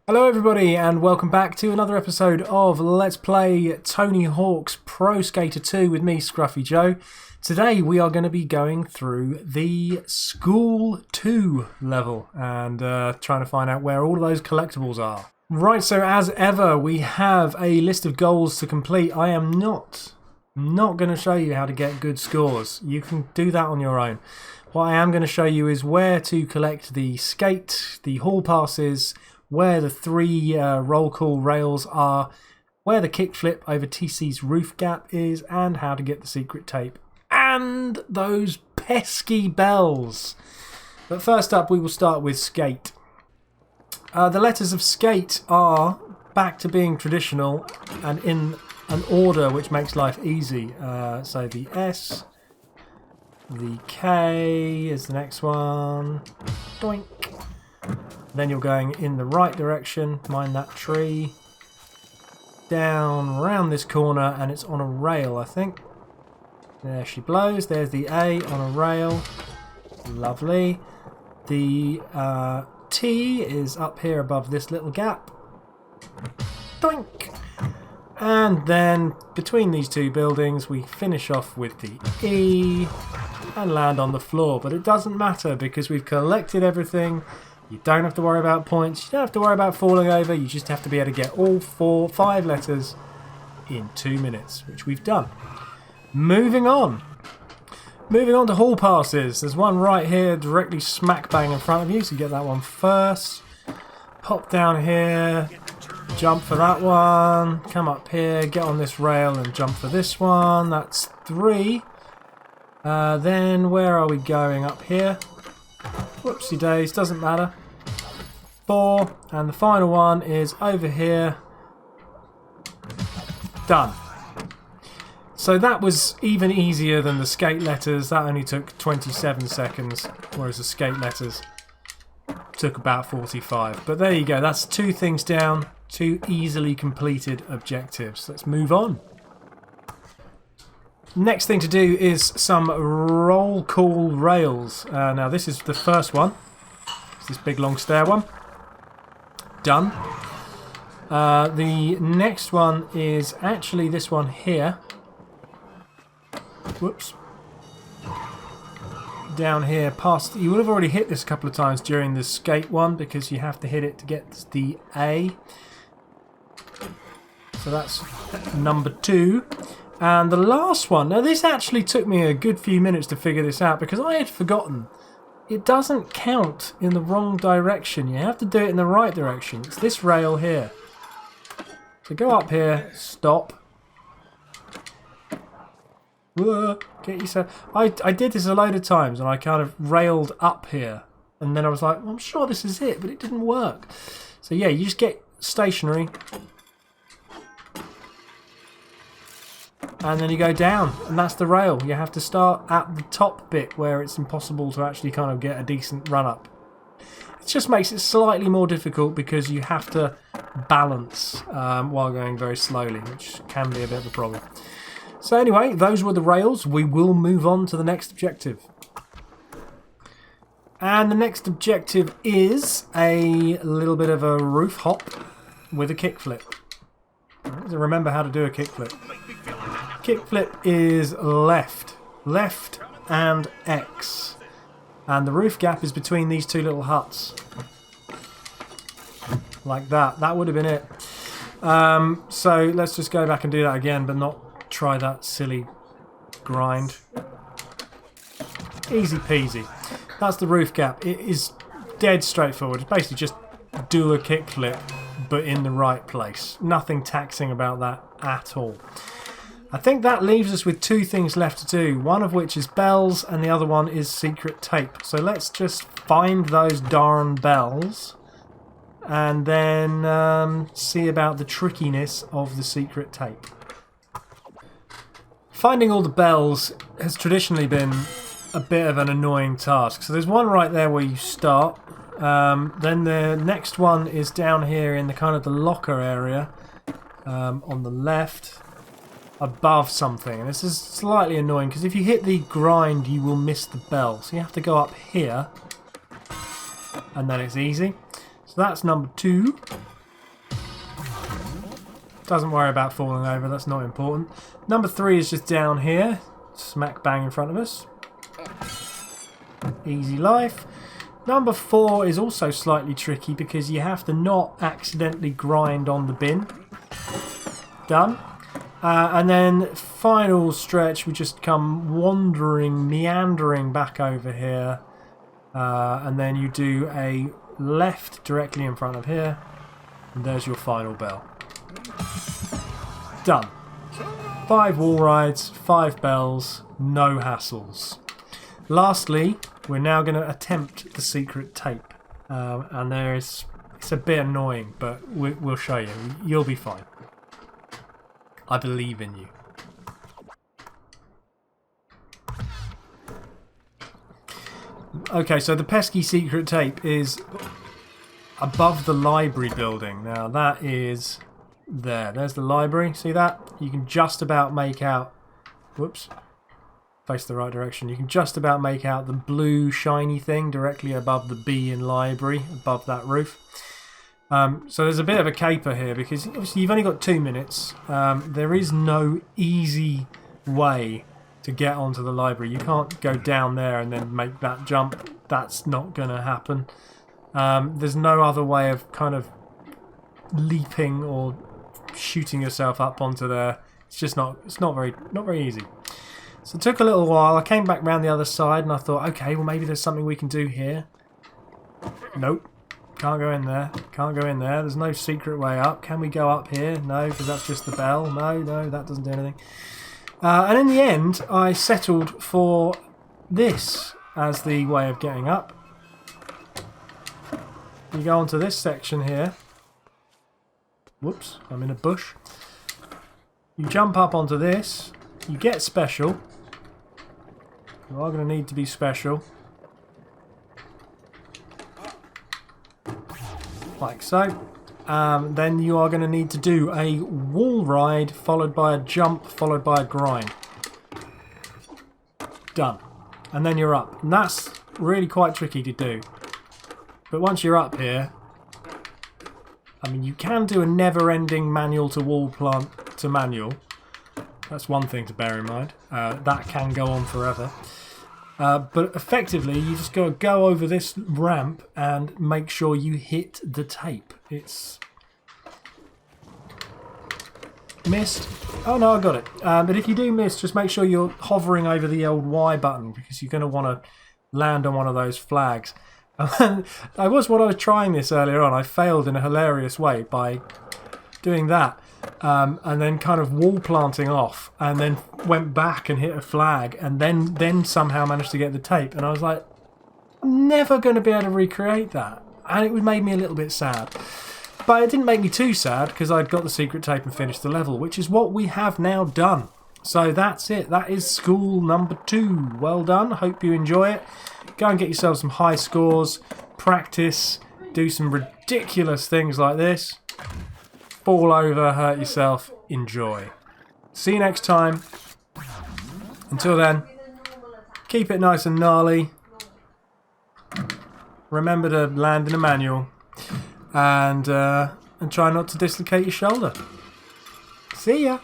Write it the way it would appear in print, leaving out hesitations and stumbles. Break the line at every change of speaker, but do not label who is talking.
Hello everybody and welcome back to another episode of Let's Play Tony Hawk's Pro Skater 2 with me, Scruffy Joe. Today we are going to be going through the School 2 level and trying to find out where all of those collectibles are. Right, so as ever we have a list of goals to complete. I am not going to show you how to get good scores. You can do that on your own. What I am going to show you is where to collect the skate, the hall passes, where the three roll call rails are, where the kickflip over TC's roof gap is, and how to get the secret tape. And those pesky bells! But first up we will start with skate. The letters of skate are back to being traditional and in an order which makes life easy. So the S, the K is the next one, doink. Then you're going in the right direction, mind that tree, down round this corner, and it's on a rail, I think. There she blows, there's the A on a rail, lovely. The T is up here above this little gap, doink. And then between these two buildings we finish off with the E and land on the floor, but it doesn't matter because we've collected everything. You don't have to worry about points, you don't have to worry about falling over, you just have to be able to get all 5 letters in 2 minutes, which we've done. Moving on to hall passes. There's one right here directly smack bang in front of you, so you get that one first. Pop down here, jump for that one, come up here, get on this rail and jump for this one. That's 3. Then where are we going? Up here. Whoopsie days, doesn't matter. 4, and the final one is over here. Done. So that was even easier than the skate letters. That only took 27 seconds, whereas the skate letters took about 45. But there you go, that's 2 things down, 2 easily completed objectives. Let's move on. Next thing to do is some roll call rails. Now this is the first one. It's this big long stair one. Done. The next one is actually this one here. Whoops. Down here past... You would have already hit this a couple of times during the skate one because you have to hit it to get the A. So that's number 2. And the last one, now this actually took me a good few minutes to figure this out because I had forgotten. It doesn't count in the wrong direction. You have to do it in the right direction. It's this rail here. So go up here, stop. Whoa, get yourself... I did this a load of times and I kind of railed up here. And then I was like, well, I'm sure this is it, but it didn't work. So yeah, you just get stationary. And then you go down, and that's the rail. You have to start at the top bit where it's impossible to actually kind of get a decent run up. It just makes it slightly more difficult because you have to balance while going very slowly, which can be a bit of a problem. So anyway, those were the rails. We will move on to the next objective. And the next objective is a little bit of a roof hop with a kickflip. So remember how to do a kickflip. Kickflip is left and X. And the roof gap is between these 2 little huts. Like that. That would have been it. So let's just go back and do that again, but not try that silly grind. Easy peasy. That's the roof gap. It is dead straightforward. It's basically just do a kickflip, but in the right place. Nothing taxing about that at all. I think that leaves us with 2 things left to do, one of which is bells and the other one is secret tape. So let's just find those darn bells and then see about the trickiness of the secret tape. Finding all the bells has traditionally been a bit of an annoying task. So there's one right there where you start. Then the next one is down here in the kind of the locker area on the left. Above something, and this is slightly annoying because if you hit the grind you will miss the bell, so you have to go up here and then it's easy. So that's number 2. Doesn't worry about falling over, that's not important. Number 3 is just down here. Smack bang in front of us. Easy life. Number 4 is also slightly tricky because you have to not accidentally grind on the bin. Done. And then final stretch, we just come wandering, meandering back over here. And then you do a left directly in front of here. And there's your final bell. Done. 5 wall rides, 5 bells, no hassles. Lastly, we're now going to attempt the secret tape. And it's a bit annoying, but we'll show you. You'll be fine. I believe in you. Okay, so the pesky secret tape is above the library building. Now that is there. There's the library. See that? You can just about make out... Whoops. Face the right direction. You can just about make out the blue shiny thing directly above the B in library, above that roof. So there's a bit of a caper here because obviously you've only got 2 minutes. There is no easy way to get onto the library. You can't go down there and then make that jump. That's not going to happen. There's no other way of kind of leaping or shooting yourself up onto there. It's just not very easy. So it took a little while. I came back round the other side and I thought, okay, well maybe there's something we can do here. Nope. Can't go in there. Can't go in there. There's no secret way up. Can we go up here? No, because that's just the bell. No, that doesn't do anything. And in the end, I settled for this as the way of getting up. You go onto this section here. Whoops, I'm in a bush. You jump up onto this. You get special. You are going to need to be special. Like so. Then you are going to need to do a wall ride followed by a jump followed by a grind. Done. And then you're up. And that's really quite tricky to do. But once you're up here, I mean, you can do a never-ending manual to wall plant to manual. That's one thing to bear in mind. That can go on forever. But effectively, you just got to go over this ramp and make sure you hit the tape. It's... Missed. Oh no, I got it. But if you do miss, just make sure you're hovering over the old Y button because you're going to want to land on one of those flags. When I was trying this earlier on, I failed in a hilarious way by doing that. And then kind of wall planting off and then went back and hit a flag and then somehow managed to get the tape. And I was like, I'm never going to be able to recreate that. And it made me a little bit sad. But it didn't make me too sad because I'd got the secret tape and finished the level, which is what we have now done. So that's it. That is school number 2. Well done. Hope you enjoy it. Go and get yourself some high scores. Practice. Do some ridiculous things like this. Fall over, hurt yourself, enjoy. See you next time. Until then, keep it nice and gnarly. Remember to land in a manual. And try not to dislocate your shoulder. See ya.